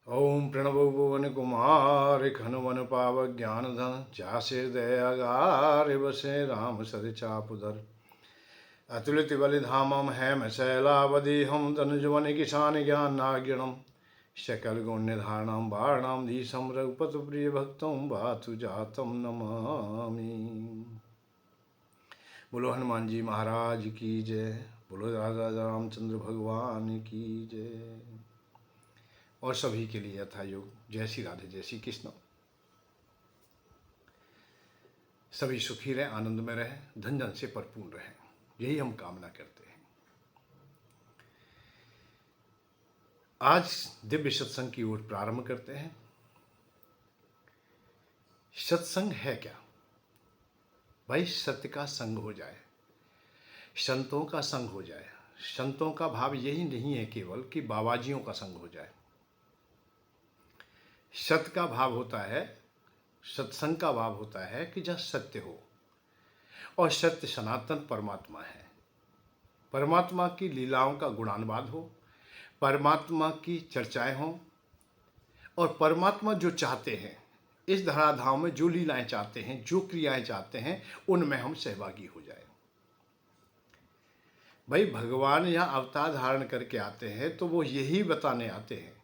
ओम प्रणव भुवन कुमार खनवन पाव ज्ञान धन झासिर दयागार बसे राम सर चापुधर अतुलित बलिधामम हेम शैलावधि धनुजवन किसान ज्ञान नागिणम शकल गुण निधारणम वारणम धीशम रघुपत प्रिय भक्तम बातु जातम नमामि। बोलो हनुमान जी महाराज की जय। बोलो राजा रामचंद्र भगवान की जय। और सभी के लिए यथा योग जय श्री राधे जय श्री कृष्ण। सभी सुखी रहें, आनंद में रहें, धन जन से परिपूर्ण रहें, यही हम कामना करते हैं। आज दिव्य सत्संग की ओर प्रारंभ करते हैं। सत्संग है क्या भाई? सत्य का संग हो जाए, संतों का संग हो जाए। संतों का भाव यही नहीं है केवल कि बाबाजियों का संग हो जाए। सत्य का भाव होता है, सत्संग का भाव होता है कि जहाँ सत्य हो, और सत्य सनातन परमात्मा है। परमात्मा की लीलाओं का गुणानुवाद हो, परमात्मा की चर्चाएं हों, और परमात्मा जो चाहते हैं इस धराधाम में, जो लीलाएं चाहते हैं, जो क्रियाएं चाहते हैं, उनमें हम सहभागी हो जाए। भाई भगवान यहाँ अवतार धारण करके आते हैं तो वो यही बताने आते हैं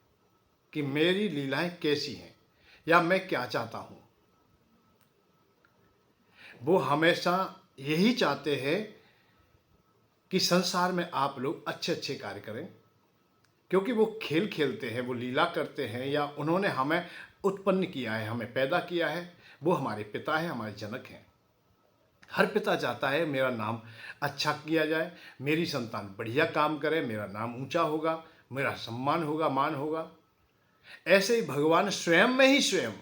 कि मेरी लीलाएं कैसी हैं या मैं क्या चाहता हूँ। वो हमेशा यही चाहते हैं कि संसार में आप लोग अच्छे अच्छे कार्य करें, क्योंकि वो खेल खेलते हैं, वो लीला करते हैं, या उन्होंने हमें उत्पन्न किया है, हमें पैदा किया है। वो हमारे पिता हैं, हमारे जनक हैं। हर पिता चाहता है मेरा नाम अच्छा किया जाए, मेरी संतान बढ़िया काम करे, मेरा नाम ऊंचा होगा, मेरा सम्मान होगा, मान होगा। ऐसे ही भगवान स्वयं में ही स्वयं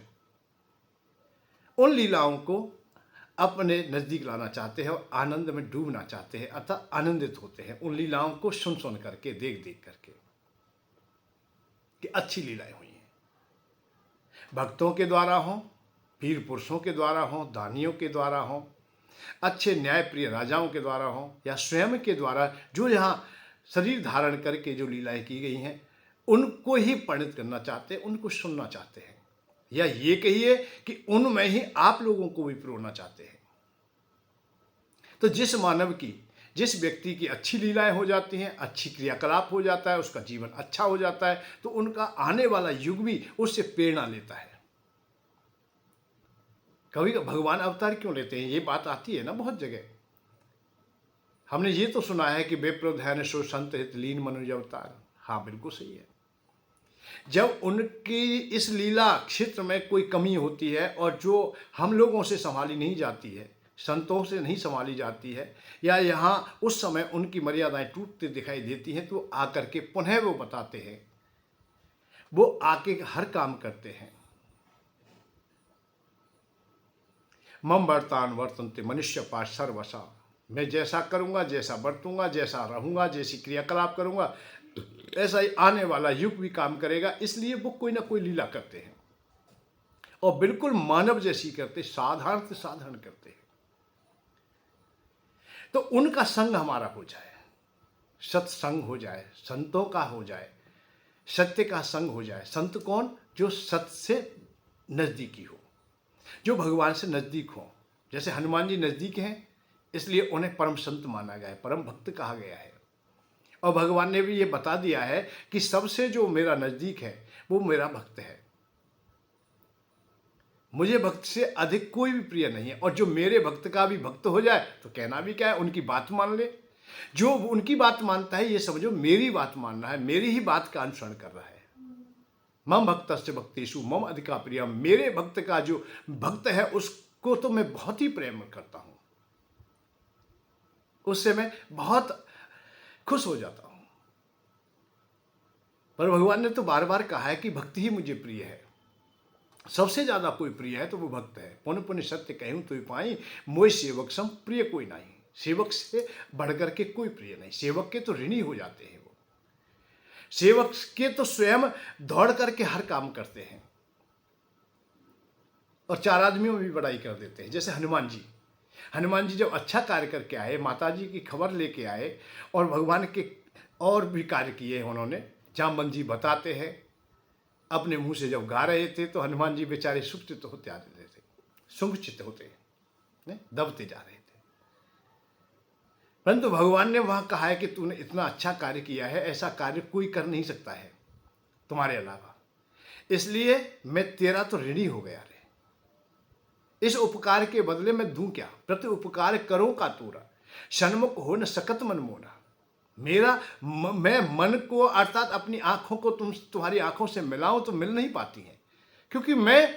उन लीलाओं को अपने नज़दीक लाना चाहते हैं और आनंद में डूबना चाहते हैं, अतः आनंदित होते हैं उन लीलाओं को सुन सुन करके, देख देख करके कि अच्छी लीलाएं हुई हैं। भक्तों के द्वारा हों, वीर पुरुषों के द्वारा हों, दानियों के द्वारा हों, अच्छे न्यायप्रिय राजाओं के द्वारा हों, या स्वयं के द्वारा जो यहाँ शरीर धारण करके जो लीलाएं की गई हैं, उनको ही परिणत करना चाहते हैं, उनको सुनना चाहते हैं, या ये कहिए कि उनमें ही आप लोगों को भी पिरोना चाहते हैं। तो जिस मानव की, जिस व्यक्ति की अच्छी लीलाएं हो जाती हैं, अच्छी क्रियाकलाप हो जाता है, उसका जीवन अच्छा हो जाता है, तो उनका आने वाला युग भी उससे प्रेरणा लेता है। कभी भगवान अवतार क्यों लेते हैं, ये बात आती है ना बहुत जगह। हमने ये तो सुना है कि विप्र ध्यान सो संत हित लीन मनुज अवतार। हाँ बिल्कुल सही है। जब उनकी इस लीला क्षेत्र में कोई कमी होती है और जो हम लोगों से संभाली नहीं जाती है, संतों से नहीं संभाली जाती है, या यहाँ उस समय उनकी मर्यादाएं टूटती दिखाई देती हैं, तो आकर के पुनः वो बताते हैं, वो आके हर काम करते हैं। मम वर्तान वर्तन्ते मनुष्य पास सर्वसा। मैं जैसा करूँगा, जैसा बरतूंगा, जैसा रहूँगा, जैसी क्रियाकलाप करूँगा, ऐसा ही आने वाला युग भी काम करेगा। इसलिए वो कोई ना कोई लीला करते हैं, और बिल्कुल मानव जैसी करते, साधारण से साधारण करते हैं। तो उनका संग हमारा हो जाए, सत्संग हो जाए, संतों का हो जाए, सत्य का संग हो जाए। संत कौन? जो सत्य से नज़दीकी हो, जो भगवान से नज़दीक हो। जैसे हनुमान जी नज़दीक हैं, इसलिए उन्हें परम संत माना गया है, परम भक्त कहा गया है। और भगवान ने भी ये बता दिया है कि सबसे जो मेरा नज़दीक है वो मेरा भक्त है। मुझे भक्त से अधिक कोई भी प्रिय नहीं है, और जो मेरे भक्त का भी भक्त हो जाए तो कहना भी क्या है, उनकी बात मान ले। जो उनकी बात मानता है, ये समझो मेरी बात मान रहा है, मेरी ही बात का अनुसरण कर रहा है। मम भक्तस्य भक्तेषु मम अधिका प्रियम। मेरे भक्त का जो भक्त है उसको तो मैं बहुत ही प्रेम करता हूं, उससे मैं बहुत खुश हो जाता हूं। पर भगवान ने तो बार बार कहा है कि भक्ति ही मुझे प्रिय है। सबसे ज्यादा कोई प्रिय है तो वो भक्त है। पुण्य पुण्य सत्य कहूं तो पाई, मोय सेवक सम प्रिय कोई नहीं। सेवक से बढ़कर के कोई प्रिय नहीं। सेवक के तो ऋणी हो जाते हैं, वो सेवक के तो स्वयं दौड़ करके हर काम करते हैं, और चार आदमियों में भी बड़ाई कर देते हैं। जैसे हनुमान जी, हनुमान जी जब अच्छा कार्य करके आए, माता जी की खबर लेके आए, और भगवान के और भी कार्य किए उन्होंने। जामवंत जी बताते हैं अपने मुंह से जब गा रहे थे तो हनुमान जी बेचारे सुखचित होते आ रहे थे, सुखचित होते दबते जा रहे थे। परंतु भगवान ने वहां कहा है कि तूने इतना अच्छा कार्य किया है, ऐसा कार्य कोई कर नहीं सकता है तुम्हारे अलावा, इसलिए मैं तेरा तो ऋणी हो गया रे। इस उपकार के बदले मैं दूं क्या? प्रति उपकार करो का तूरा, सन्मुख हो न सकत मन मोना। मैं मन को अर्थात अपनी आंखों को तुम्हारी आंखों से मिलाऊं तो मिल नहीं पाती हैं, क्योंकि मैं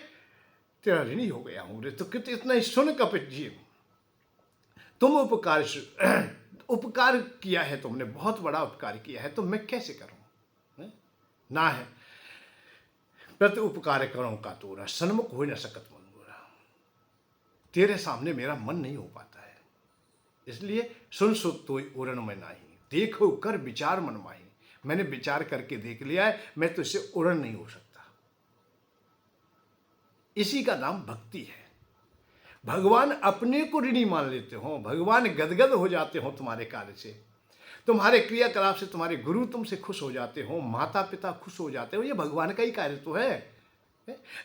तेरा ऋणी हो गया हूं रे। तो कित इतना ही सुन कपित जी, तुम उपकार किया है, तुमने बहुत बड़ा उपकार किया है, तो मैं कैसे करूं? ना है प्रति उपकार करो का तोरा, सन्मुख हो न सकत मन मोरा। तेरे सामने मेरा मन नहीं हो पाता है, इसलिए सुन सुत तो उरण में नाही, देखो कर विचार मन माही। मैंने विचार करके देख लिया है, मैं तो इससे उड़न नहीं हो सकता। इसी का नाम भक्ति है। भगवान अपने को ऋणी मान लेते हो, भगवान गदगद हो जाते हो तुम्हारे कार्य से, तुम्हारे क्रियाकलाप से, तुम्हारे गुरु तुमसे खुश हो जाते हो, माता पिता खुश हो जाते हो। ये भगवान का ही कार्य तो है।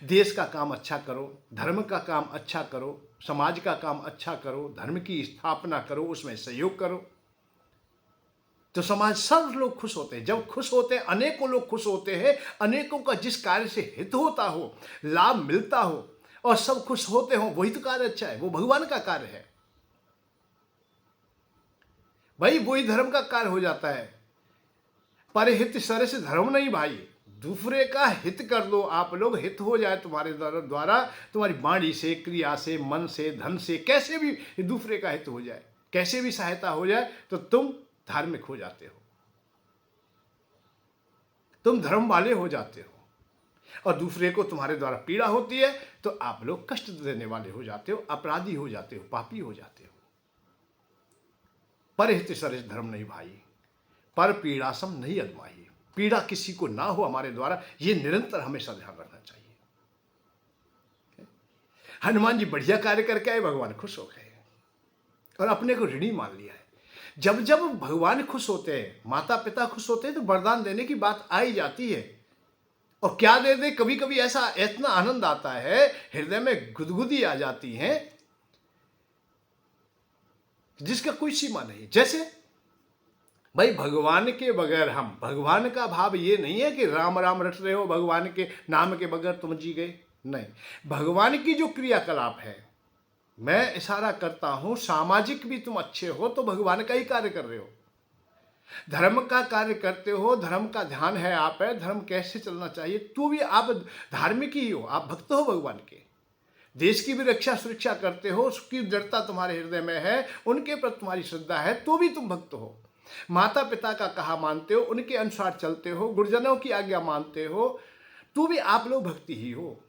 देश का काम अच्छा करो, धर्म का काम अच्छा करो, समाज का काम अच्छा करो, धर्म की स्थापना करो, उसमें सहयोग करो, तो समाज सब लोग खुश होते हैं। जब खुश होते हैं, अनेकों लोग खुश होते हैं, अनेकों का जिस कार्य से हित होता हो, लाभ मिलता हो और सब खुश होते हो, वही तो कार्य अच्छा है, वो भगवान का कार्य है भाई। वही धर्म का कार्य हो जाता है। परहित सर से धर्म नहीं भाई, दूसरे का हित कर दो आप लोग, हित हो जाए तुम्हारे द्वारा, तुम्हारी वाणी से, क्रिया से, मन से, धन से, कैसे भी दूसरे का हित हो जाए, कैसे भी सहायता हो जाए, तो तुम धार्मिक हो जाते हो, तुम धर्म वाले हो जाते हो। और दूसरे को तुम्हारे द्वारा पीड़ा होती है तो आप लोग कष्ट देने वाले हो जाते हो, अपराधी हो जाते हो, पापी हो जाते हो। परहित सर धर्म नहीं भाई, पर पीड़ासम नहीं अदमाही। पीड़ा किसी को ना हो हमारे द्वारा, ये निरंतर हमेशा ध्यान रखना चाहिए। हनुमान जी बढ़िया कार्य करके आए, भगवान खुश हो गए और अपने को ऋणी मान लिया है। जब जब भगवान खुश होते हैं, माता पिता खुश होते हैं, तो वरदान देने की बात आई जाती है। और क्या दे दे, कभी कभी ऐसा इतना आनंद आता है, हृदय में गुदगुदी आ जाती है जिसका कोई सीमा नहीं। जैसे भाई भगवान के बगैर हम, भगवान का भाव ये नहीं है कि राम राम रट रहे हो, भगवान के नाम के बगैर तुम जी गए, नहीं। भगवान की जो क्रियाकलाप है, मैं इशारा करता हूं, सामाजिक भी तुम अच्छे हो तो भगवान का ही कार्य कर रहे हो, धर्म का कार्य करते हो, धर्म का ध्यान है आप है, धर्म कैसे चलना चाहिए, तो भी आप धार्मिक ही हो, आप भक्त हो भगवान के। देश की भी रक्षा सुरक्षा करते हो, उसकी दृढ़ता तुम्हारे हृदय में है, उनके प्रति तुम्हारी श्रद्धा है, तो भी तुम भक्त हो। माता पिता का कहा मानते हो, उनके अनुसार चलते हो, गुरुजनों की आज्ञा मानते हो, तो भी आप लोग भक्ति ही हो।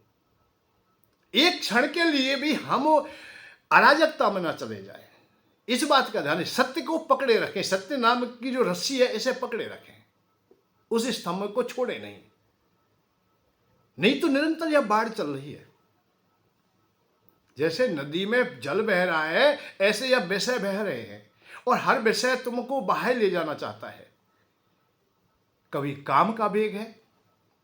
एक क्षण के लिए भी हम अराजकता में ना चले जाए, इस बात का ध्यान है। सत्य को पकड़े रखें, सत्य नाम की जो रस्सी है इसे पकड़े रखें, उस स्तंभ को छोड़े नहीं, नहीं तो निरंतर यह बाढ़ चल रही है। जैसे नदी में जल बह रहा है, ऐसे यह विषय बह रहे हैं और हर विषय तुमको बाहर ले जाना चाहता है। कभी काम का वेग है,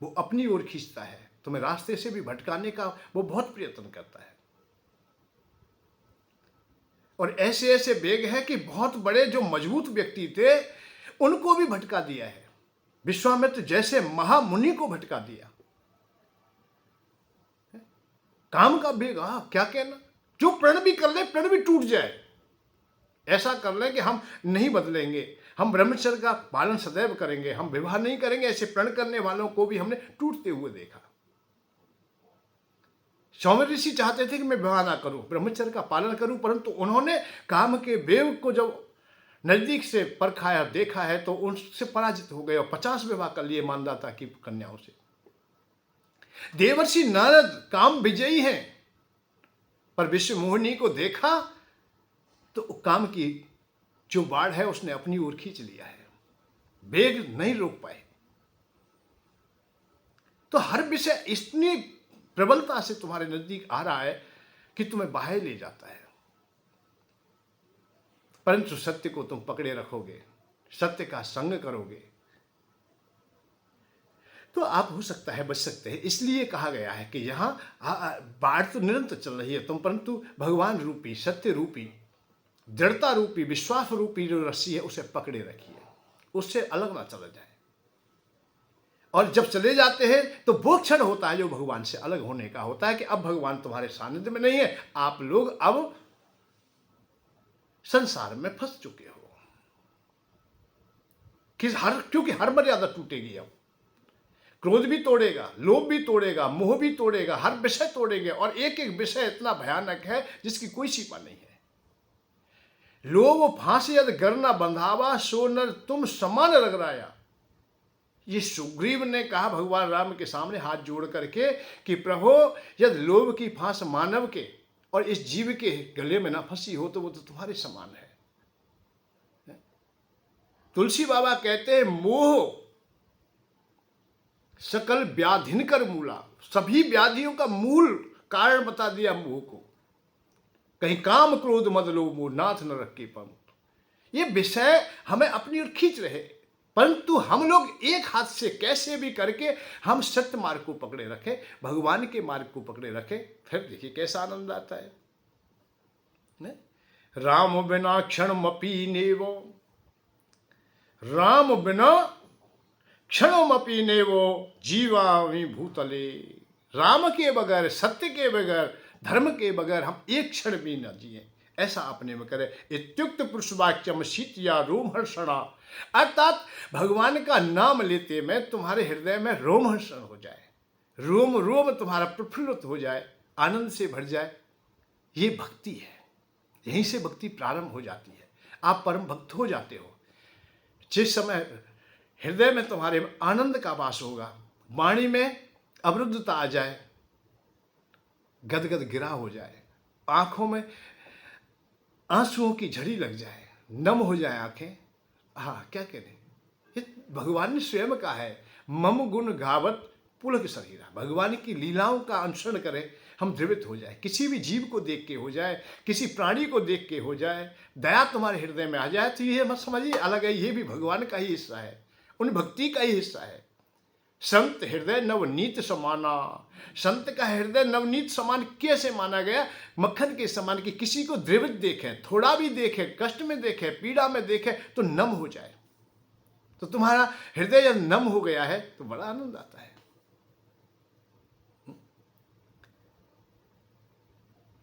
वो अपनी ओर खींचता है, तुम्हें रास्ते से भी भटकाने का वो बहुत प्रयत्न करता है। और ऐसे ऐसे वेग है कि बहुत बड़े जो मजबूत व्यक्ति थे उनको भी भटका दिया है। विश्वामित्र जैसे महामुनि को भटका दिया। काम का वेग, क्या कहना, जो प्रण भी कर ले, प्रण भी टूट जाए, ऐसा कर ले कि हम नहीं बदलेंगे, हम ब्रह्मचर्य का पालन सदैव करेंगे, हम विवाह नहीं करेंगे, ऐसे प्रण करने वालों को भी हमने टूटते हुए देखा। सौम्य ऋषि चाहते थे कि मैं विवाह ना करूं, ब्रह्मचर्य का पालन करूं, परंतु उन्होंने काम के वेग को जब नजदीक से परखाया, देखा है, तो उनसे पराजित हो गए और 50 विवाह कर लिए मानदाता की कन्याओं से। देवर्षि नारद काम विजयी हैं, पर विश्व मोहिनी को देखा तो काम की जो बाढ़ है उसने अपनी ओर खींच लिया है, वेग नहीं रोक पाए। तो हर विषय इतनी प्रबलता से तुम्हारे नजदीक आ रहा है कि तुम्हें बाहर ले जाता है, परंतु सत्य को तुम पकड़े रखोगे, सत्य का संग करोगे, तो आप हो सकता है बच सकते हैं। इसलिए कहा गया है कि यहाँ बाढ़ तो निरंतर चल रही है तुम, परंतु भगवान रूपी, सत्य रूपी, दृढ़ता रूपी, विश्वास रूपी जो रस्सी है उसे पकड़े रखिए, उससे अलग ना चला जाए। और जब चले जाते हैं तो वो क्षण होता है जो भगवान से अलग होने का होता है, कि अब भगवान तुम्हारे सानिध्य में नहीं है, आप लोग अब संसार में फंस चुके हो। क्योंकि हर मर्यादा टूटेगी। अब क्रोध भी तोड़ेगा, लोभ भी तोड़ेगा, मोह भी तोड़ेगा, हर विषय तोड़ेंगे, और एक एक विषय इतना भयानक है जिसकी कोई सीमा नहीं है। लोभ फांसी यदि गरना बंधावा, सो नर तुम समान रगराया। ये सुग्रीव ने कहा भगवान राम के सामने हाथ जोड़ करके कि प्रभु यदि लोभ की फांस मानव के और इस जीव के गले में ना फंसी हो तो वो तो तुम्हारे समान है। तुलसी बाबा कहते हैं मोह सकल व्याधिन कर मूला, सभी व्याधियों का मूल कारण बता दिया मोह को। कहीं काम क्रोध मद लोभ मोह नाथ न रखे पंथ। ये विषय हमें अपनी ओर खींच रहे, परंतु हम लोग एक हाथ से कैसे भी करके हम सत्य मार्ग को पकड़े रखें, भगवान के मार्ग को पकड़े रखें, फिर देखिए कैसा आनंद आता है। राम बिना क्षण मपी नेवो, राम बिना क्षणमपि नेवो जीवामि भूतले। राम के बगैर, सत्य के बगैर, धर्म के बगैर हम एक क्षण भी न जिए, ऐसा अपने में करे। इत्युक्त पुरुष वाक्यम शीतया रोमहर्षणा, अर्थात भगवान का नाम लेते में तुम्हारे हृदय में रोमहर्षण हो जाए, रोम रोम तुम्हारा प्रफुल्लित हो जाए, आनंद से भर जाए। ये भक्ति है, यहीं से भक्ति प्रारंभ हो जाती है। आप परम भक्त हो जाते हो जिस समय हृदय में तुम्हारे आनंद का वास होगा, वाणी में अवरुद्धता आ जाए, गदगद गिरा हो जाए, आंखों में आंसुओं की झड़ी लग जाए, नम हो जाए आंखें। हाँ, क्या करें, ये भगवान ने स्वयं कहा है, मम गुण गावत पुलक शरीरा। भगवान की लीलाओं का अनुसरण करें, हम द्रवित हो जाए, किसी भी जीव को देख के हो जाए, किसी प्राणी को देख के हो जाए, दया तुम्हारे हृदय में आ जाए, तो ये मत समझिए अलग है, ये भी भगवान का ही हिस्सा है, उन भक्ति का ही हिस्सा है। संत हृदय नवनीत समाना, संत का हृदय नवनीत समान कैसे माना गया? मक्खन के समान, कि किसी को द्रवित देखे, थोड़ा भी देखे, कष्ट में देखे, पीड़ा में देखे तो नम हो जाए। तो तुम्हारा हृदय जब नम हो गया है तो बड़ा आनंद आता है।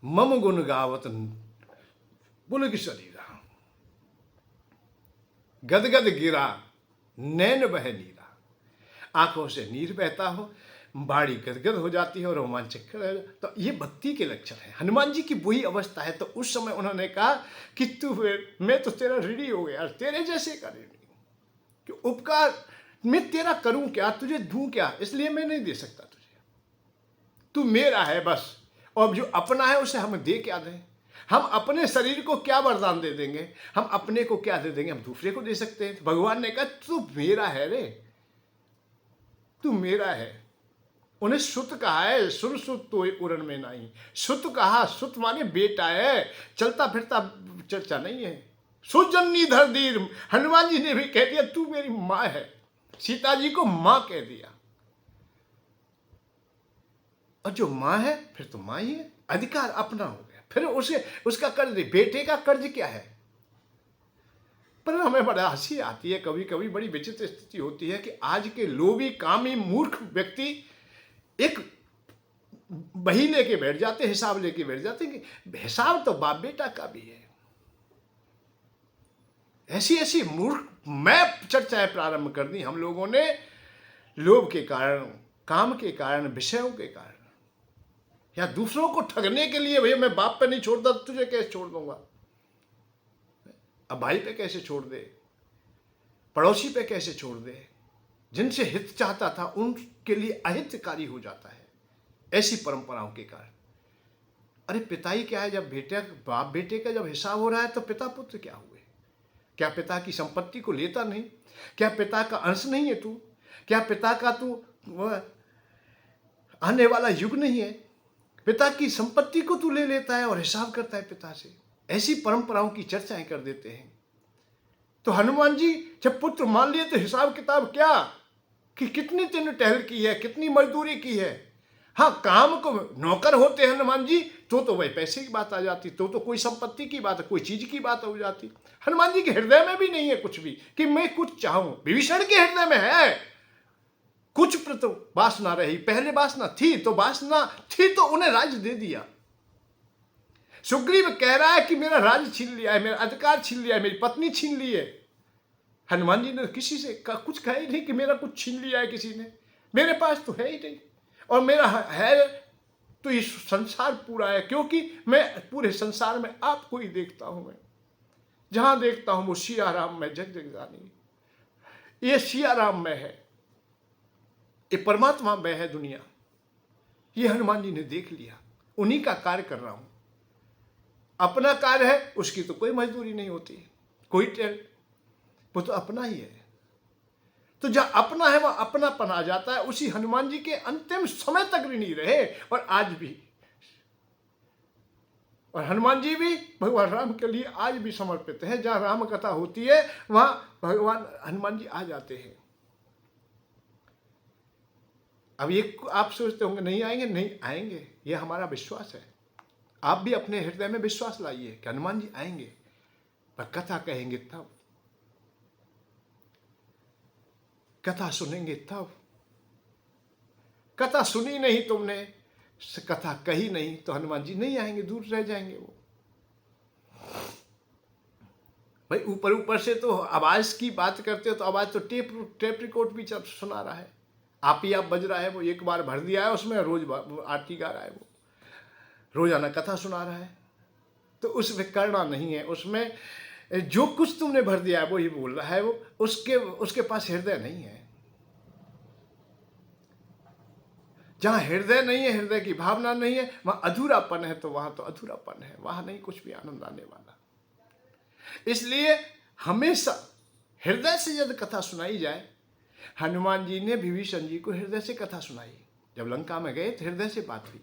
मम गुण गावत पुलक शरीरा, गदगद गिरा नैन बह नीरा। आंखों से नीर बहता हो, बाड़ी गदगद हो जाती है और रोमांचक। तो ये भक्ति के लक्षण है। हनुमान जी की वही अवस्था है। तो उस समय उन्होंने कहा कि तू, मैं तो तेरा ऋणी हो गया, तेरे जैसे का ऋणी, कि उपकार मैं तेरा करूं क्या, तुझे दूं क्या, इसलिए मैं नहीं दे सकता तुझे, तू मेरा है बस। और जो अपना है उसे हम दे क्या दें? हम अपने शरीर को क्या वरदान दे देंगे? हम अपने को क्या दे देंगे? हम दूसरे को दे सकते हैं। तो भगवान ने कहा तू मेरा है रे, तू मेरा है। उन्हें सुत कहा है, सुर सुत तो उरण में नहीं। सुत कहा, सुत माने बेटा है, चलता फिरता चर्चा नहीं है। सुजन्नी धरधीर, हनुमान जी ने भी कह दिया तू मेरी माँ है, सीता जी को माँ कह दिया। और जो माँ है फिर तो माँ ही है, अधिकार अपना हो गया। फिर उसे उसका कर्ज, बेटे का कर्ज क्या है? पर हमें बड़ा हंसी आती है, कभी कभी बड़ी विचित्र स्थिति होती है कि आज के लोभी कामी मूर्ख व्यक्ति एक बही लेके बैठ जाते, हिसाब लेके बैठ जाते कि हिसाब तो बाप बेटा का भी है। ऐसी ऐसी मूर्ख मैं चर्चाएं प्रारंभ कर दी हम लोगों ने, लोभ के कारण, काम के कारण, विषयों के कारण, या दूसरों को ठगने के लिए। भैया मैं बाप पे नहीं छोड़ता, तुझे कैसे छोड़ दूंगा? अब भाई पे कैसे छोड़ दे, पड़ोसी पे कैसे छोड़ दे? जिनसे हित चाहता था उनके लिए अहितकारी हो जाता है, ऐसी परंपराओं के कारण। अरे पिता ही क्या है, जब बेटे बाप बेटे का जब हिसाब हो रहा है तो पिता पुत्र क्या हुए? क्या पिता की संपत्ति को लेता नहीं? क्या पिता का अंश नहीं है तू? क्या पिता का तू आने वाला युग नहीं है? पिता की संपत्ति को तू ले लेता है और हिसाब करता है पिता से। ऐसी परंपराओं की चर्चाएं कर देते हैं। तो हनुमान जी जब पुत्र मान लिए तो हिसाब किताब क्या? कि कितनी तूने टहल की है, कितनी मजदूरी की है। हाँ, काम को नौकर होते हैं हनुमान जी तो वही पैसे की बात आ जाती, तो कोई संपत्ति की बात, कोई चीज की बात हो जाती। हनुमान जी के हृदय में भी नहीं है कुछ भी कि मैं कुछ चाहूं। विभीषण के हृदय में है कुछ प्रतो वासना रही, पहले वासना थी तो उन्हें राज्य दे दिया। सुग्रीव कह रहा है कि मेरा राज्य छीन लिया है, मेरा अधिकार छीन लिया है, मेरी पत्नी छीन ली है। हनुमान जी ने किसी से कुछ कहा ही नहीं कि मेरा कुछ छीन लिया है किसी ने, मेरे पास तो है ही नहीं, और मेरा है तो ये संसार पूरा है, क्योंकि मैं पूरे संसार में आपको ही देखता हूं। मैं जहां देखता हूं वो सिया राम में जग जग जानी, ये सिया राम में है, ये परमात्मा में है दुनिया। ये हनुमान जी ने देख लिया, उन्हीं का कार्य कर रहा हूं। अपना कार्य है, उसकी तो कोई मजदूरी नहीं होती, कोई टेल, वो तो अपना ही है। तो जहां अपना है वहां अपनापन आ जाता है। उसी हनुमान जी के अंतिम समय तक ऋणी रहे और आज भी, और हनुमान जी भी भगवान राम के लिए आज भी समर्पित हैं। जहां राम कथा होती है वहां भगवान हनुमान जी आ जाते हैं। अब ये आप सोचते होंगे नहीं आएंगे, नहीं आएंगे, ये हमारा विश्वास है। आप भी अपने हृदय में विश्वास लाइए कि हनुमान जी आएंगे, पर कथा कहेंगे तब, कथा सुनेंगे तब। कथा सुनी नहीं तुमने, कथा कही नहीं, तो हनुमान जी नहीं आएंगे, दूर रह जाएंगे वो। भाई ऊपर ऊपर से तो आवाज की बात करते हो, तो आवाज तो टेप रिकॉर्ड भी सुना रहा है, आप ही आप बज रहा है, वो एक बार भर दिया है उसमें, रोज आरती गा रहा है, वो रोजाना कथा सुना रहा है। तो उसमें करना नहीं है, उसमें जो कुछ तुमने भर दिया है वो ही बोल रहा है, वो उसके पास हृदय नहीं है। जहां हृदय नहीं है, हृदय की भावना नहीं है, वहां अधूरापन है। तो वहां तो अधूरापन है, वहां नहीं कुछ भी आनंद आने वाला। इसलिए हमेशा हृदय से यदि कथा सुनाई जाए, हनुमान जी ने विभीषण जी को हृदय से कथा सुनाई। जब लंका में गए तो हृदय से बात हुई,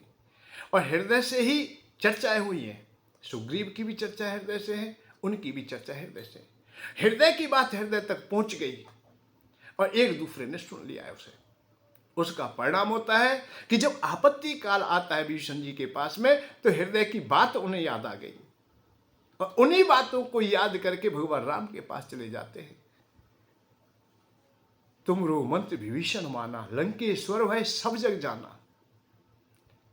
और हृदय से ही चर्चाएं हुई हैं। सुग्रीव की भी चर्चा हृदय से है, उनकी भी चर्चा हृदय से। हृदय की बात हृदय तक पहुंच गई और एक दूसरे ने सुन लिया है उसे। उसका परिणाम होता है कि जब आपत्ति काल आता है विभीषण जी के पास में, तो हृदय की बात उन्हें याद आ गई, और उन्हीं बातों को याद करके भगवान राम के पास चले जाते हैं। तुमरो मंत्र विभीषण माना, लंकेश्वर भय सब जग जाना।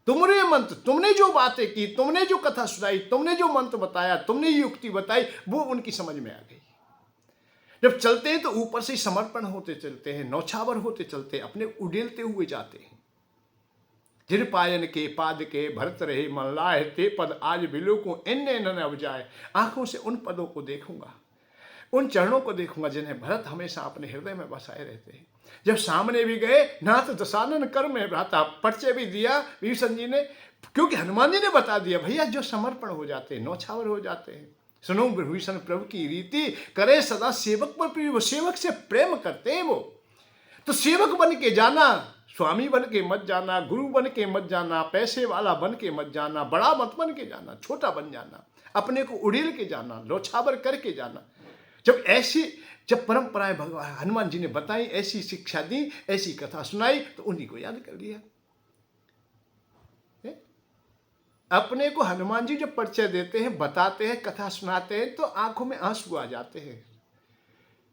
तुमरे मंत्र, तुमने जो बातें की, तुमने जो कथा सुनाई, तुमने जो मंत्र बताया, तुमने युक्ति बताई, वो उनकी समझ में आ गई। जब चलते हैं तो ऊपर से समर्पण होते चलते हैं, नौछावर होते चलते हैं, अपने उड़ेलते हुए जाते हैं। जिन पायन के पाद के भरत रहे मन लाए, ते पद आज बिलो को इन्ने न अब जाए। आंखों से उन पदों को देखूंगा, उन चरणों को देखूंगा जिन्हें भरत हमेशा अपने हृदय में बसाए रहते हैं। जब सामने भी गए, नाथ दशानन कर में भ्राता, परिचय भी दिया विभीषण जी ने, क्योंकि हनुमान जी ने बता दिया भैया जो समर्पण हो जाते हैं, नौछावर हो जाते हैं। सुनो विभीषण प्रभु की रीति, करे सदा सेवक पर प्रिय। वो सेवक से प्रेम करते हैं। वो तो सेवक बन के जाना, स्वामी बन के मत जाना, गुरु बन के मत जाना, पैसे वाला बन के मत जाना, बड़ा मत बन के जाना, छोटा बन जाना, अपने को उड़ेल के जाना, नौछावर करके जाना। जब परंपराएं भगवान हनुमान जी ने बताई, ऐसी शिक्षा दी, ऐसी कथा सुनाई, तो उन्हीं को याद कर लिया। अपने को हनुमान जी जब परिचय देते हैं, बताते हैं, कथा सुनाते हैं, तो आंखों में आंसू आ जाते हैं।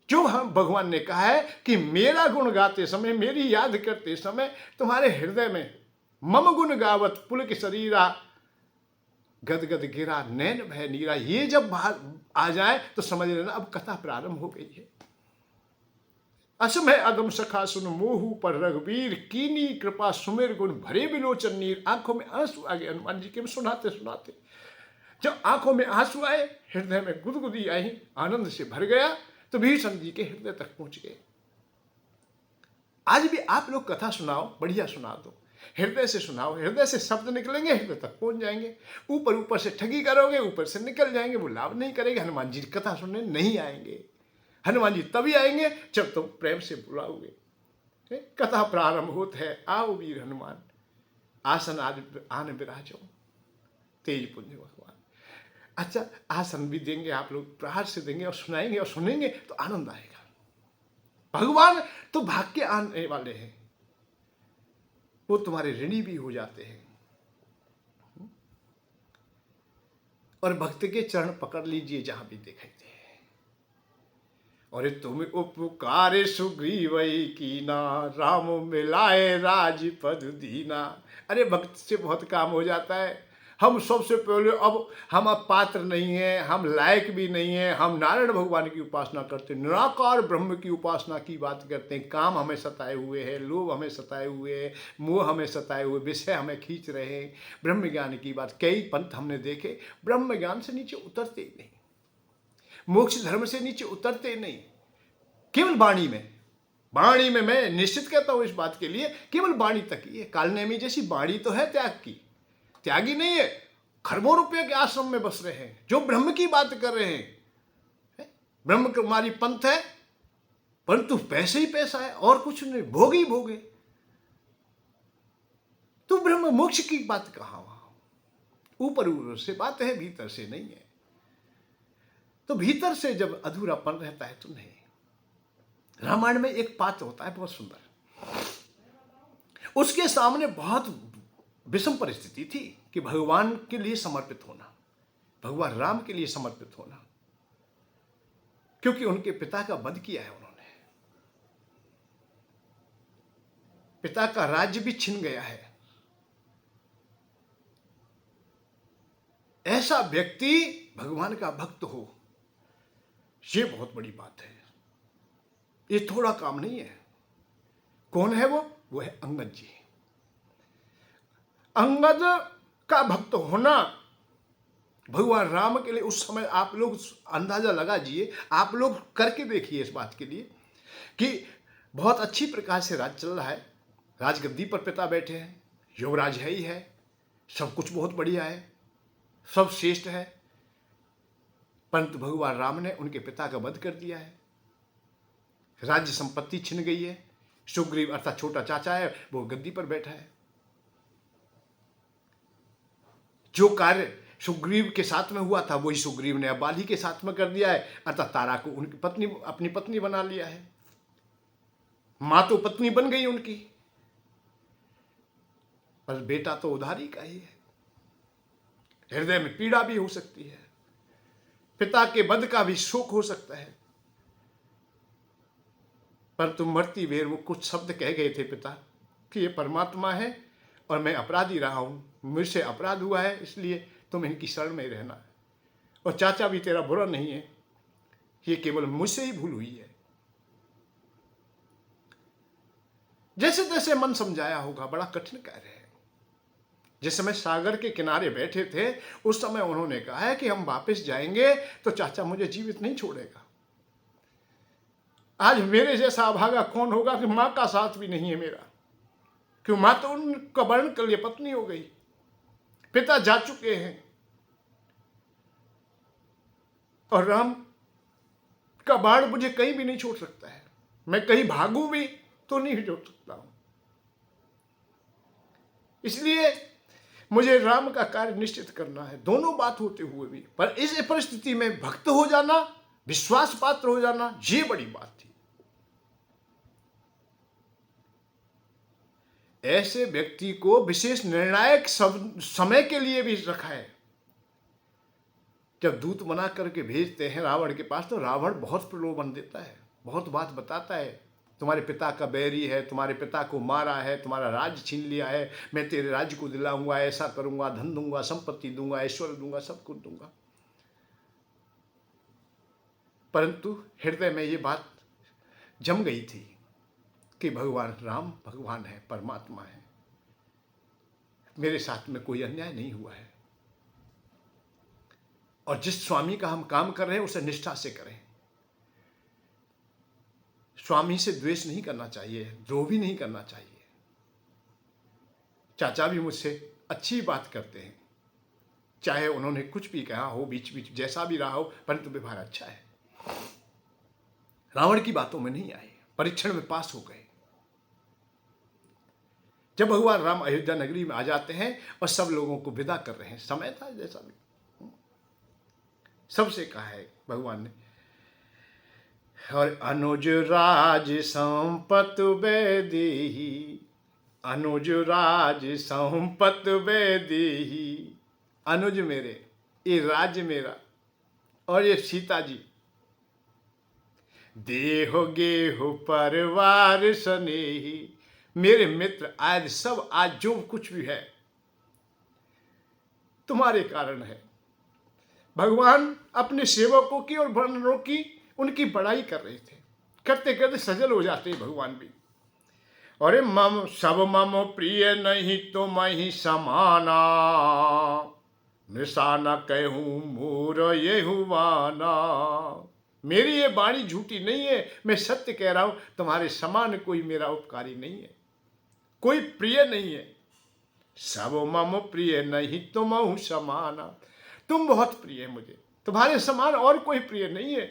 जो हम भगवान ने कहा है कि मेरा गुण गाते समय, मेरी याद करते समय तुम्हारे हृदय में मम गुण गावत पुलक शरीरा, गदगद गिरा नैन भय नीरा। ये जब बाहर आ जाए तो समझ लेना अब कथा प्रारंभ हो गई है। असमय अदम सखा सुन मोहू पर रघुवीर, कीनी कृपा सुमेर गुण भरे बिलोचन नीर। आंखों में आंसू आ गए हनुमान जी के सुनाते सुनाते। जब आंखों में आंसू आए, हृदय में गुदगुदी आई, आनंद से भर गया, तो विभीषण जी के हृदय तक पहुंच गए। आज भी आप लोग कथा सुनाओ, बढ़िया सुना दो, हृदय से सुनाओ, हृदय से शब्द निकलेंगे, हृदय तक पहुंच जाएंगे। ऊपर ऊपर से ठगी करोगे, ऊपर से निकल जाएंगे, वो लाभ नहीं करेंगे। हनुमान जी की कथा सुनने नहीं आएंगे। हनुमान जी तभी आएंगे जब तुम प्रेम से बुलाओगे। कथा प्रारंभ होता है, आओ वीर हनुमान, आसन आन विराजो, तेज पुण्य भगवान। अच्छा, आसन भी देंगे आप लोग, प्रहार से देंगे और सुनाएंगे और सुनेंगे तो आनंद आएगा। भगवान तो भाग के आने वाले हैं, वो तुम्हारे ऋणी भी हो जाते हैं। और भक्त के चरण पकड़ लीजिए जहां भी दिखाई दे। और तुम उपकार सुग्रीव कीना, राम मिलाए राजपद दीना। अरे भक्त से बहुत काम हो जाता है। हम सबसे पहले हम अब पात्र नहीं हैं, हम लायक भी नहीं हैं, हम नारायण भगवान की उपासना करते, निराकार ब्रह्म की उपासना की बात करते हैं। काम हमें सताए हुए हैं, लोभ हमें सताए हुए हैं, मोह हमें सताए हुए, विषय हमें खींच रहे हैं। ब्रह्म ज्ञान की बात, कई पंथ हमने देखे, ब्रह्म ज्ञान से नीचे उतरते ही नहीं, मोक्ष धर्म से नीचे उतरते नहीं। केवल वाणी में मैं निश्चित कहता हूं इस बात के लिए, केवल वाणी तक ही है। कालनेमी जैसी वाणी तो है त्याग की, त्यागी नहीं है। खरबों रुपये के आश्रम में बस रहे हैं, जो ब्रह्म की बात कर रहे हैं। ब्रह्म कुमारी पंथ है, परंतु पैसे ही पैसा है और कुछ नहीं, भोग ही भोगे। तो ब्रह्म मोक्ष की बात कहां, वहां ऊपर से बात है, भीतर से नहीं है। तो भीतर से जब अधूरापन रहता है तो नहीं। रामायण में एक पात्र होता है बहुत सुंदर, उसके सामने बहुत विषम परिस्थिति थी कि भगवान के लिए समर्पित होना, भगवान राम के लिए समर्पित होना, क्योंकि उनके पिता का वध किया है उन्होंने, पिता का राज्य भी छिन गया है। ऐसा व्यक्ति भगवान का भक्त हो, ये बहुत बड़ी बात है, ये थोड़ा काम नहीं है। कौन है वो है अंगद जी। अंगद का भक्त होना भगवान राम के लिए उस समय, आप लोग अंदाजा लगाइए, आप लोग करके देखिए इस बात के लिए कि बहुत अच्छी प्रकार से राज चल रहा है, राजगद्दी पर पिता बैठे हैं, युवराज है ही है, सब कुछ बहुत बढ़िया है, सब श्रेष्ठ है, परंतु भगवान राम ने उनके पिता का वध कर दिया है, राज्य संपत्ति छिन गई है। सुग्रीव अर्थात छोटा चाचा है, वो गद्दी पर बैठा है। जो कार्य सुग्रीव के साथ में हुआ था वही सुग्रीव ने अब बाली के साथ में कर दिया है, अर्थात तारा को उनकी पत्नी, अपनी पत्नी बना लिया है। मां तो पत्नी बन गई उनकी, पर बेटा तो उधारी का ही है। हृदय में पीड़ा भी हो सकती है, पिता के वध का भी शोक हो सकता है, परंतु मरती बेर वो कुछ शब्द कह गए थे पिता कि ये परमात्मा है और मैं अपराधी रहा हूं, मुझसे अपराध हुआ है, इसलिए तुम इनकी शरण में रहना है। और चाचा भी तेरा बुरा नहीं है, ये केवल मुझसे ही भूल हुई है। जैसे तैसे मन समझाया होगा, बड़ा कठिन कार्य है। जिस समय सागर के किनारे बैठे थे उस समय उन्होंने कहा है कि हम वापस जाएंगे तो चाचा मुझे जीवित नहीं छोड़ेगा। आज मेरे जैसा अभागा कौन होगा कि मां का साथ भी नहीं है मेरा, क्यों मां तो उनका वर्ण कर लिए पत्नी हो गई, पिता जा चुके हैं, और राम का बाण मुझे कहीं भी नहीं छोड़ सकता है। मैं कहीं भागूं भी तो नहीं छोड़ सकता हूं, इसलिए मुझे राम का कार्य निश्चित करना है। दोनों बात होते हुए भी, पर इस परिस्थिति में भक्त हो जाना, विश्वास पात्र हो जाना, ये बड़ी बात थी। ऐसे व्यक्ति को विशेष निर्णायक समय के लिए भी रखा है। जब दूत बना करके भेजते हैं रावण के पास, तो रावण बहुत प्रलोभन देता है, बहुत बात बताता है, तुम्हारे पिता का बैरी है, तुम्हारे पिता को मारा है, तुम्हारा राज्य छीन लिया है, मैं तेरे राज्य को दिलाऊंगा, ऐसा करूंगा, धन दूंगा, संपत्ति दूंगा, ऐश्वर्य दूंगा, सब कुछ दूंगा। परंतु हृदय में ये बात जम गई थी कि भगवान राम भगवान है, परमात्मा है, मेरे साथ में कोई अन्याय नहीं हुआ है, और जिस स्वामी का हम काम कर रहे हैं उसे निष्ठा से करें। स्वामी से द्वेष नहीं करना चाहिए, द्रोह भी नहीं करना चाहिए। चाचा भी मुझसे अच्छी बात करते हैं, चाहे उन्होंने कुछ भी कहा हो, बीच बीच जैसा भी रहा हो, परंतु व्यवहार अच्छा है। रावण की बातों में नहीं आए, परीक्षण में पास हो गए। जब भगवान राम अयोध्या नगरी में आ जाते हैं और सब लोगों को विदा कर रहे हैं, समय था जैसा भी, सबसे कहा है भगवान ने और अनुज राज संपत बेदीही, अनुज राज संपत बेदीही। अनुज मेरे, ये राज्य मेरा और ये सीता जी, देहो गेहो परिवार स्नेही। मेरे मित्र आज सब, आज जो कुछ भी है तुम्हारे कारण है। भगवान अपने सेवकों की और वर्णनों की उनकी बड़ाई कर रहे थे, करते करते सजल हो जाते हैं भगवान भी। अरे मम सब मम प्रिय नहीं तो मही समाना, निशाना कहूँ मोर ये हुआना। मेरी ये वाणी झूठी नहीं है, मैं सत्य कह रहा हूं, तुम्हारे समान कोई मेरा उपकारी नहीं है, कोई प्रिय नहीं है। सब मम प्रिय नहीं तुम समाना, तुम बहुत प्रिय है मुझे, तुम्हारे समान और कोई प्रिय नहीं है।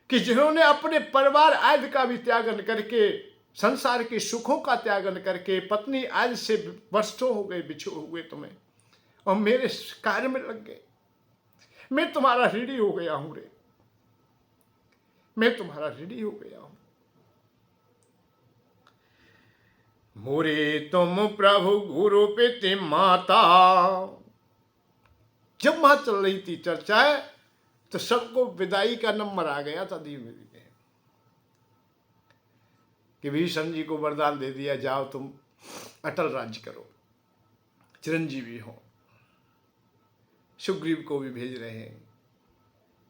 कि जिन्होंने अपने परिवार आदि का भी त्यागन करके, संसार के सुखों का त्यागन करके, पत्नी आदि से वर्षों हो गए बिछो हुए तुम्हें, और मेरे कार्य में लग गए। मैं तुम्हारा ऋणी हो गया हूं रे, मैं तुम्हारा ऋणी हो गया हूं। मोरे तुम प्रभु गुरु पिति माता। जब वहां चल रही थी चर्चा तो सबको विदाई का नंबर आ गया था धीमे धीमे, कि भीषण जी को वरदान दे दिया, जाओ तुम अटल राज्य करो, चिरंजीवी हो। सुग्रीव को भी भेज रहे हैं,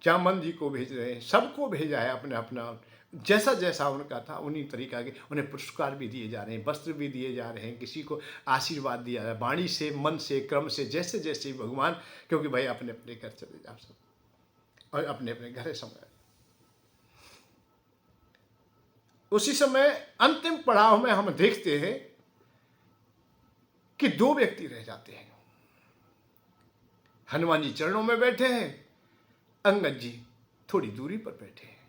चामन जी को भेज रहे हैं, सबको भेजा है अपने अपना, जैसा जैसा उनका था उन्हीं तरीका के उन्हें पुरस्कार भी दिए जा रहे हैं, वस्त्र भी दिए जा रहे हैं, किसी को आशीर्वाद दिया जा रहा है, वाणी से, मन से, क्रम से, जैसे जैसे भगवान, क्योंकि भाई अपने अपने घर चले जाओ सब, और अपने अपने घर समय। उसी समय अंतिम पड़ाव में हम देखते हैं कि दो व्यक्ति रह जाते हैं। हनुमान जी चरणों में बैठे हैं, अंगद जी थोड़ी दूरी पर बैठे हैं।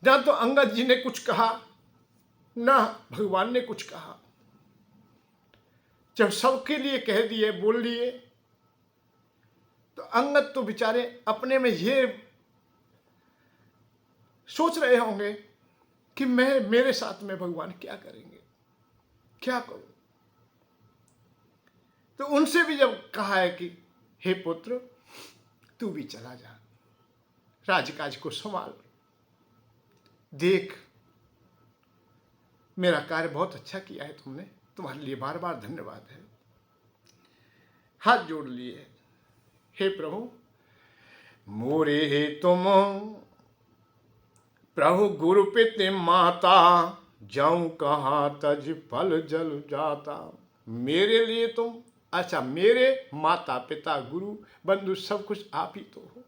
ना तो अंगद जी ने कुछ कहा, ना भगवान ने कुछ कहा। जब सबके लिए कह दिए, बोल लिए, तो अंगद तो बेचारे अपने में ये सोच रहे होंगे कि मेरे साथ में भगवान क्या करेंगे, क्या करूं। तो उनसे भी जब कहा है कि हे पुत्र तू भी चला जा, राजकाज को संभाल, देख मेरा कार्य बहुत अच्छा किया है तुमने, तुम्हारे लिए बार बार धन्यवाद है। हाथ जोड़ लिए, हे प्रभु मोरे हे तुम प्रभु गुरु पिते माता, जाऊं कहाँ तज फल जल जाता। मेरे लिए तुम, अच्छा मेरे माता पिता गुरु बंधु सब कुछ आप ही तो हो।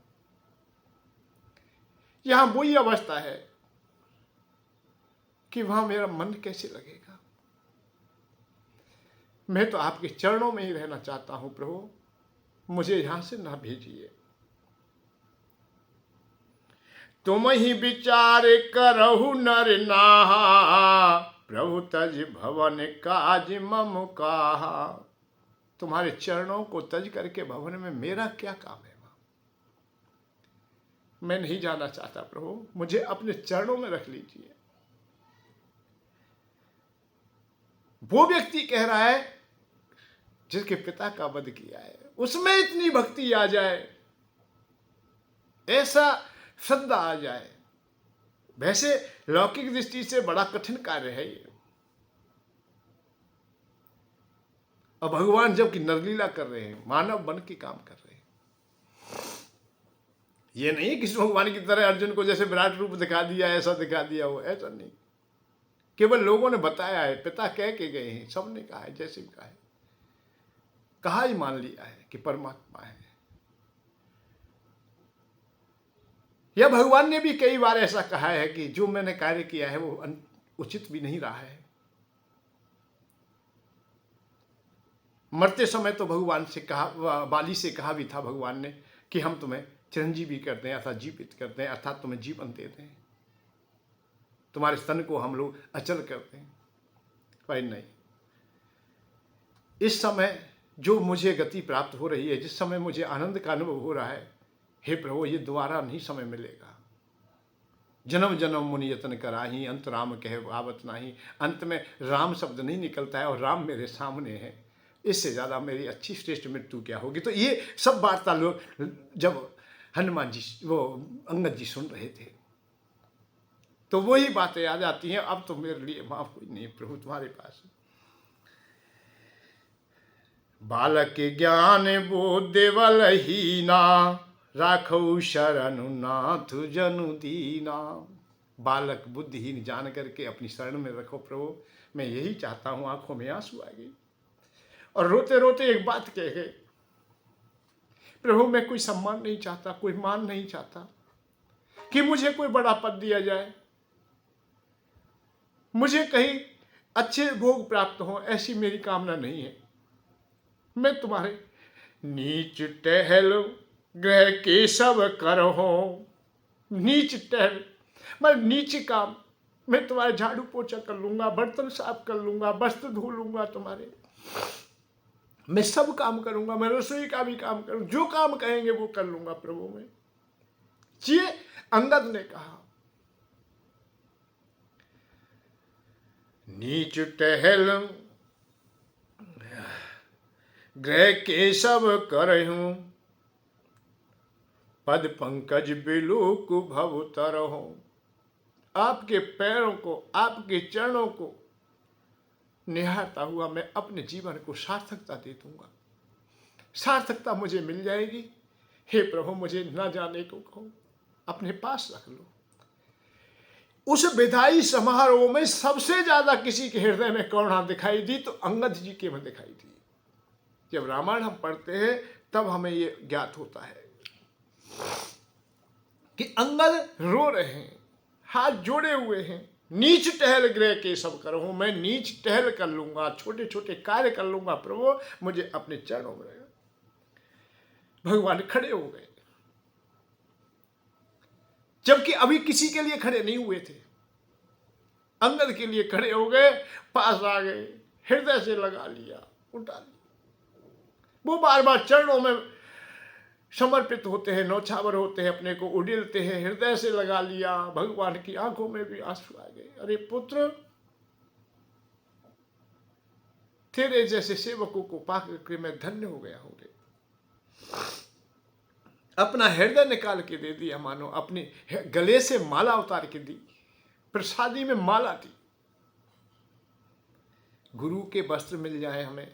यहां वही अवस्था है कि वहां मेरा मन कैसे लगेगा। मैं तो आपके चरणों में ही रहना चाहता हूं प्रभु, मुझे यहां से ना भेजिए। तुम ही विचार करहु नर नाहा, प्रभु तज भवन काज मम काहा। तुम्हारे चरणों को तज करके भवन में मेरा क्या काम है। मैं नहीं जाना चाहता प्रभु, मुझे अपने चरणों में रख लीजिए। वो व्यक्ति कह रहा है जिसके पिता का वध किया है, उसमें इतनी भक्ति आ जाए, ऐसा श्रद्धा आ जाए। वैसे लौकिक दृष्टि से बड़ा कठिन कार्य है ये, और भगवान जबकि नरलीला कर रहे हैं, मानव बन के काम कर रहे हैं। ये नहीं कृष्ण भगवान की तरह अर्जुन को जैसे विराट रूप दिखा दिया, ऐसा दिखा दिया हो, ऐसा नहीं। केवल लोगों ने बताया है, पिता कह के गए हैं, सबने कहा है, जैसे भी कहा ही मान लिया है कि परमात्मा है। या भगवान ने भी कई बार ऐसा कहा है कि जो मैंने कार्य किया है वो उचित भी नहीं रहा है। मरते समय तो भगवान से कहा, बाली से कहा भी था भगवान ने कि हम तुम्हें चिरंजीवी करते हैं अर्थात जीवित करते हैं, अर्थात तुम्हें जीवन देते हैं, तुम्हारे स्तन को हम लोग अचल करते हैं। पर नहीं, इस समय जो मुझे गति प्राप्त हो रही है, जिस समय मुझे आनंद का अनुभव हो रहा है, हे प्रभु, ये दोबारा नहीं समय मिलेगा। जन्म जन्म मुनि यतन कराही, अंत राम कहे आवत नाही। अंत में राम शब्द नहीं निकलता है और राम मेरे सामने है, इससे ज़्यादा मेरी अच्छी श्रेष्ठ मृत्यु क्या होगी। तो ये सब वार्ता लोग जब हनुमान जी वो अंगद जी सुन रहे थे तो वही बातें आ जाती हैं, अब तो मेरे लिए माफ कोई नहीं प्रभु तुम्हारे पास। बालक ज्ञान बोधे बलहीना, राखो शरणु नाथ जनु दीना। बालक बुद्धिहीन जान करके अपनी शरण में रखो प्रभु, मैं यही चाहता हूँ। आंखों में आंसू आ गए और रोते रोते एक बात कह गए, प्रभु मैं कोई सम्मान नहीं चाहता, कोई मान नहीं चाहता कि मुझे कोई बड़ा पद दिया जाए, मुझे कहीं अच्छे भोग प्राप्त हो, ऐसी मेरी कामना नहीं है। मैं तुम्हारे नीच टहल ग्रह के सब करहो। नीच टहल मैं नीच काम, मैं तुम्हारे झाड़ू पोछा कर लूंगा, बर्तन साफ कर लूंगा, वस्त्र धो लूंगा तुम्हारे, मैं सब काम करूंगा, मैं रसोई का भी काम करूँ, जो काम कहेंगे वो कर लूंगा प्रभु मैं। ये अंगद ने कहा। नीच टहल ग्रह के सब करहूं, पद पंकज बिलुक भव तरहूं। आपके पैरों को, आपके चरणों को निहारता हुआ मैं अपने जीवन को सार्थकता दे दूंगा, सार्थकता मुझे मिल जाएगी। हे प्रभु मुझे न जाने को कहो, अपने पास रख लो। उस विदाई समारोह में सबसे ज्यादा किसी के हृदय में करुणा दिखाई दी तो अंगद जी के में दिखाई दी। जब रामायण हम पढ़ते हैं तब हमें ये ज्ञात होता है कि अंगद रो रहे हैं, हाथ जोड़े हुए हैं। नीच टहल ग्रह के सब करहूं, मैं नीच टहल कर लूंगा, छोटे छोटे कार्य कर लूंगा प्रभु, मुझे अपने चरणों में रहेगा। भगवान खड़े हो गए, जबकि अभी किसी के लिए खड़े नहीं हुए थे। अंगद के लिए खड़े हो गए, पास आ गए, हृदय से लगा लिया, उठा लिया। वो बार बार चरणों में समर्पित होते हैं, नौछावर होते हैं, अपने को उड़ेलते हैं, हृदय से लगा लिया। भगवान की आंखों में भी आंसू आ गए। अरे पुत्र, तेरे जैसे सेवकों को पाकर के मैं धन्य हो गया हूं। अपना हृदय निकाल के दे दिया, मानो अपने गले से माला उतार के दी, प्रसादी में माला थी। गुरु के वस्त्र मिल जाए हमें,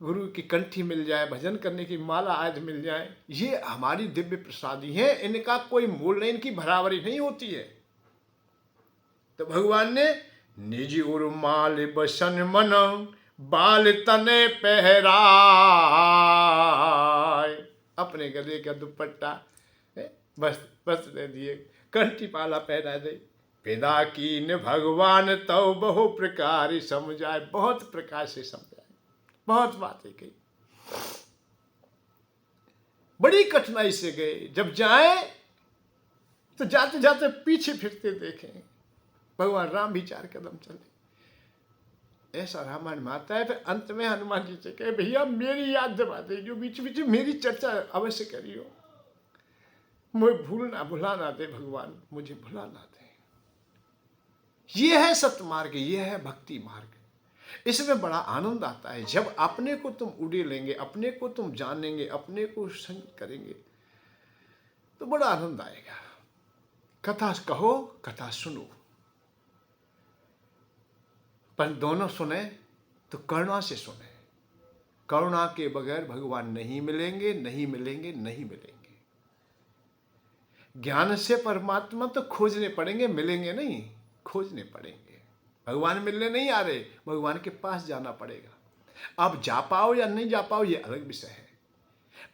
गुरु की कंठी मिल जाए, भजन करने की माला आदि मिल जाए, ये हमारी दिव्य प्रसादी है। इनका कोई मोल नहीं, इनकी बराबरी नहीं होती है। तो भगवान ने निज उर माल बसन मन, बाल तने पहराए, अपने गले का दुपट्टा वस्त्र दे दिए, कंठी पाला पहना दे। पैदा कीन भगवान तो बहु प्रकार समझाए, बहुत प्रकार से समझाए, बहुत बातें कही, बड़ी कठिनाई से गए। जब जाए तो जाते जाते पीछे फिरते देखें, भगवान राम भी 4 कदम चले। ऐसा रामायण में आता है। फिर अंत में हनुमान जी से कहे, भैया मेरी याद दिला दे, जो बीच बीच मेरी चर्चा अवश्य करियो, मुझे भुलाना दे भगवान, मुझे भुलाना दे। ये है सत्य मार्ग, ये है भक्ति मार्ग। इसमें बड़ा आनंद आता है जब अपने को तुम उड़े लेंगे, अपने को तुम जानेंगे, अपने को संग करेंगे तो बड़ा आनंद आएगा। कथा कहो, कथा सुनो, पर दोनों सुने तो करुणा से सुने। करुणा के बगैर भगवान नहीं मिलेंगे, नहीं मिलेंगे, नहीं मिलेंगे। ज्ञान से परमात्मा तो खोजने पड़ेंगे, मिलेंगे नहीं, खोजने पड़ेंगे। भगवान मिलने नहीं आ रहे, भगवान के पास जाना पड़ेगा। आप जा पाओ या नहीं जा पाओ ये अलग विषय है,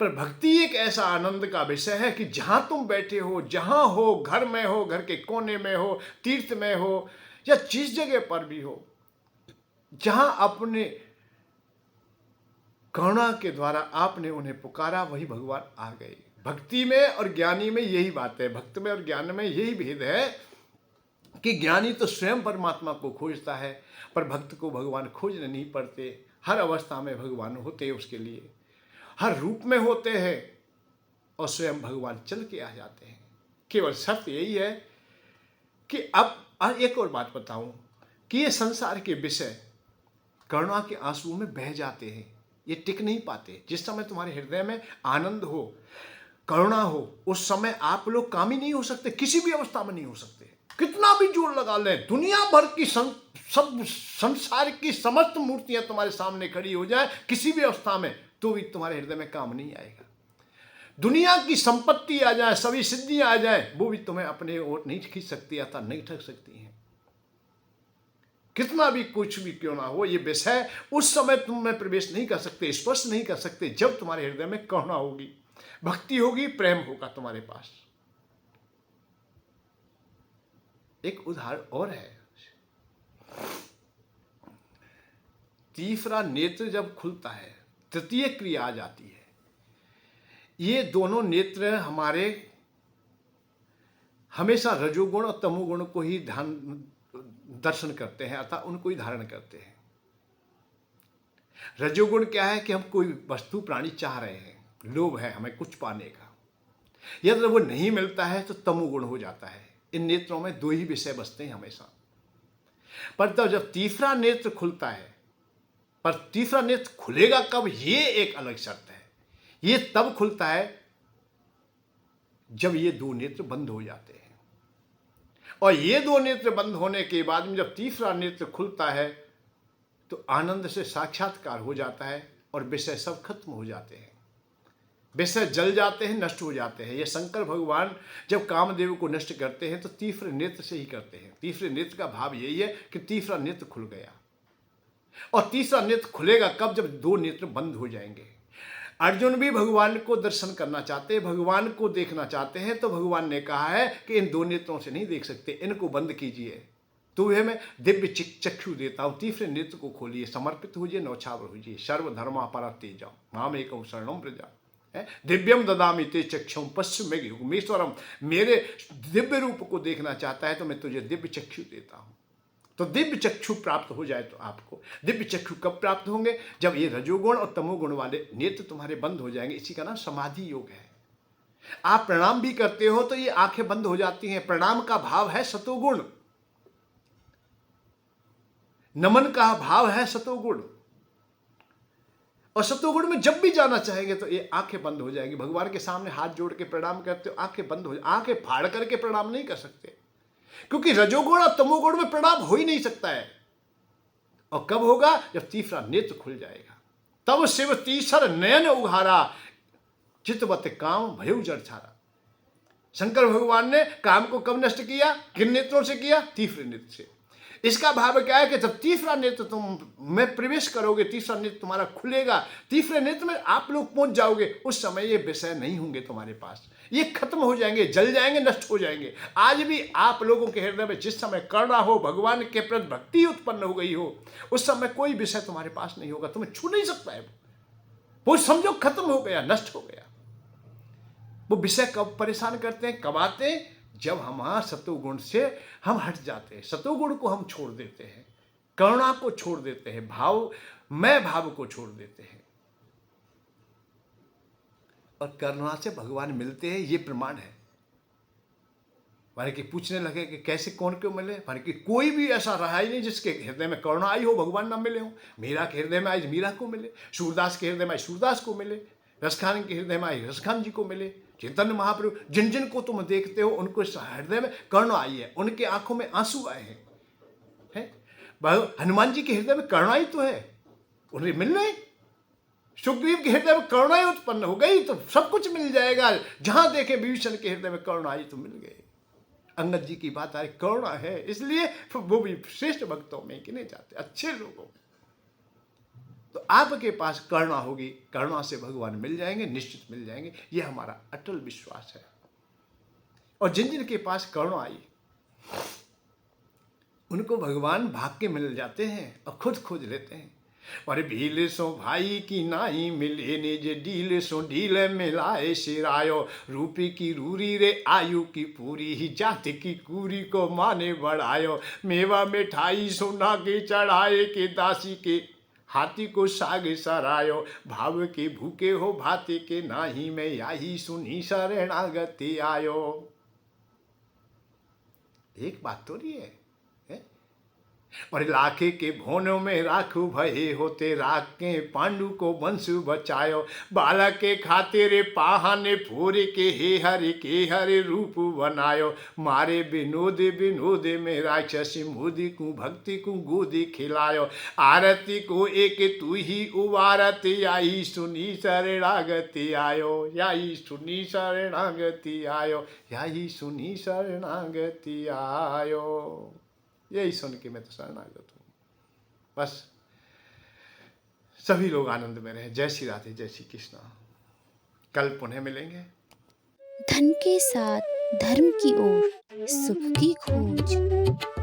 पर भक्ति एक ऐसा आनंद का विषय है कि जहां तुम बैठे हो, जहां हो, घर में हो, घर के कोने में हो, तीर्थ में हो, या जिस जगह पर भी हो, जहां अपने करुणा के द्वारा आपने उन्हें पुकारा, वही भगवान आ गए। भक्ति में और ज्ञानी में यही बात है, भक्त में और ज्ञान में यही भेद है कि ज्ञानी तो स्वयं परमात्मा को खोजता है, पर भक्त को भगवान खोजने नहीं पड़ते। हर अवस्था में भगवान होते हैं उसके लिए, हर रूप में होते हैं। और स्वयं भगवान चल के आ जाते हैं। केवल शर्त यही है कि अब एक और बात बताऊं कि ये संसार के विषय करुणा के आंसुओं में बह जाते हैं, ये टिक नहीं पाते। जिस समय तुम्हारे हृदय में आनंद हो, करुणा हो, उस समय आप लोग कामी नहीं हो सकते, किसी भी अवस्था में नहीं हो सकते। कितना भी जोर लगा लें, दुनिया भर की सब संसार की समस्त मूर्तियां तुम्हारे सामने खड़ी हो जाए किसी भी अवस्था में, तो भी तुम्हारे हृदय में काम नहीं आएगा। दुनिया की संपत्ति आ जाए, सभी सिद्धियां आ जाए, वो भी तुम्हें अपने ओर नहीं खींच सकती अथवा नहीं ठग सकती हैं। कितना भी कुछ भी क्यों ना हो, ये विषय उस समय तुम में प्रवेश नहीं कर सकते, स्पर्श नहीं कर सकते, जब तुम्हारे हृदय में करुणा होगी, भक्ति होगी, प्रेम होगा तुम्हारे पास। एक उदाहरण और है। तीसरा नेत्र जब खुलता है, तृतीय क्रिया आ जाती है। ये दोनों नेत्र हमारे हमेशा रजोगुण और तमोगुण को ही दर्शन करते हैं अर्थात उनको ही धारण करते हैं। रजोगुण क्या है कि हम कोई वस्तु प्राणी चाह रहे हैं, लोभ है हमें कुछ पाने का, यदि वो नहीं मिलता है तो तमोगुण हो जाता है। इन नेत्रों में दो ही विषय बसते हैं हमेशा। पर तब जब तीसरा नेत्र खुलता है, पर तीसरा नेत्र खुलेगा कब, ये एक अलग शर्त है। ये तब खुलता है जब ये दो नेत्र बंद हो जाते हैं, और ये दो नेत्र बंद होने के बाद में जब तीसरा नेत्र खुलता है तो आनंद से साक्षात्कार हो जाता है और विषय सब खत्म हो जाते हैं, विषय जल जाते हैं, नष्ट हो जाते हैं। ये शंकर भगवान जब कामदेव को नष्ट करते हैं तो तीसरे नेत्र से ही करते हैं। तीसरे नेत्र का भाव यही है कि तीसरा नेत्र खुल गया, और तीसरा नेत्र खुलेगा कब, जब दो नेत्र बंद हो जाएंगे। अर्जुन भी भगवान को दर्शन करना चाहते हैं, भगवान को देखना चाहते हैं, तो भगवान ने कहा है कि इन दो नेत्रों से नहीं देख सकते, इनको बंद कीजिए, तो यह मैं दिव्य चक्षु देता हूँ, तीसरे नेत्र को खोलिए, समर्पित होइए, नौछावर होइए, सर्वधर्मा परातेजम माम एकम शरणम प्रजा दिव्यम ददामि ते चक्षुम पश्चिम योगमेश्वरम। मेरे दिव्य रूप को देखना चाहता है तो मैं तुझे दिव्य चक्षु देता हूँ। तो दिव्य चक्षु प्राप्त हो जाए तो आपको दिव्य चक्षु कब प्राप्त होंगे, जब ये रजोगुण और तमोगुण वाले नेत्र तुम्हारे बंद हो जाएंगे। इसी का नाम समाधि योग है। आप प्रणाम भी करते हो तो ये आंखें बंद हो जाती हैं। प्रणाम का भाव है सतोगुण, नमन का भाव है सतोगुण, और सतोगुण में जब भी जाना चाहेंगे तो ये आंखें बंद हो जाएंगी। भगवान के सामने हाथ जोड़ के प्रणाम करते हो, आंखें बंद हो, आंखें फाड़ करके प्रणाम नहीं कर सकते, क्योंकि रजोगुण और तमोगुण में प्रणाम हो ही नहीं सकता है। और कब होगा, जब तीसरा नेत्र खुल जाएगा। तब शिव तीसर नयन उघारा, चितवत काम भयउ जड़ छारा। शंकर भगवान ने काम को कब नष्ट किया, किन नेत्रों से किया, तीसरे नेत्र से। इसका भाव क्या है कि जब तीसरा नेत्र तुम में प्रवेश करोगे, तीसरा नेत्र तुम्हारा खुलेगा, तीसरे नेत्र में आप लोग पहुंच जाओगे, उस समय ये विषय नहीं होंगे तुम्हारे पास, ये खत्म हो जाएंगे, जल जाएंगे, नष्ट हो जाएंगे। आज भी आप लोगों के हृदय में जिस समय करुणा हो, भगवान के प्रति भक्ति उत्पन्न हो गई हो, उस समय कोई विषय तुम्हारे पास नहीं होगा, तुम्हें छू नहीं सकता है। वो समझो खत्म हो गया, नष्ट हो गया। वो विषय कब परेशान करते हैं, कब आते हैं, जब हमारा सतोगुण से हम हट जाते हैं, सतोगुण को हम छोड़ देते हैं, करुणा को छोड़ देते हैं, मैं भाव को छोड़ देते हैं, और करुणा से भगवान मिलते हैं, ये प्रमाण है। माने कि पूछने लगे कि कैसे कौन क्यों मिले, माने कि कोई भी ऐसा रहा ही नहीं जिसके हृदय में करुणा आई हो, भगवान ना मिले हो। मीरा के हृदय में आई मीरा को मिले, सूरदास के हृदय में आई सूरदास को मिले, रसखान के हृदय में आई रसखान जी को मिले। चैतन्य महाप्रभु जिन जिन को तुम देखते हो उनको हृदय में करुणा आई है, उनके आंखों में आंसू आए हैं। हनुमान जी के हृदय में करुणा ही तो है, उन्हें मिल रहे। सुग्रीव के हृदय में करुणा ही उत्पन्न हो गई तो सब कुछ मिल जाएगा। जहां देखे विभीषण के हृदय में करुणा आई तो मिल गए। अंगद जी की बात आई, करुणा है, इसलिए वो भी श्रेष्ठ भक्तों में गिने जाते, अच्छे लोगों। तो आपके पास करुणा होगी, करुणा से भगवान मिल जाएंगे, निश्चित मिल जाएंगे, ये हमारा अटल विश्वास है। और जिन जिन के पास करुणा आई उनको भगवान भाग के मिल जाते हैं और खुद खोज लेते हैं। और भील सो भाई की नाई मिले निज ढील सो ढील मिलाए सिरायो, रूपी की रूरी रे आयु की पूरी ही जाति की कूरी को माने बढ़ायो, मेवा मिठाई सोना के चढ़ाए के दासी के हाथी को साग सरायो, भाव के भूखे हो भाते के नाही, मैं याही सुनी शरणागति आयो। एक बात तो नहीं है, और लाखे के भोनों में राखू भये होते, राख के पांडु को वंश बचायो। बालक के खातिर पाहने फोर के हरे रूप बनायो। मारे विनोद विनोद में राक्षसी मोदी को भक्ति को गोदी खिलायो। आरती को एक तू ही उबारत, याही सुनी शरणागति आयो, याही सुनी शरणागति आयो, याही सुनी शरणागति आयो। यही सुन के मैं तो शरणागत हूँ। बस सभी लोग आनंद में रहें। जय श्री राधे, जय श्री कृष्णा। कल पुनः मिलेंगे। धन के साथ धर्म की ओर, सुख की खोज।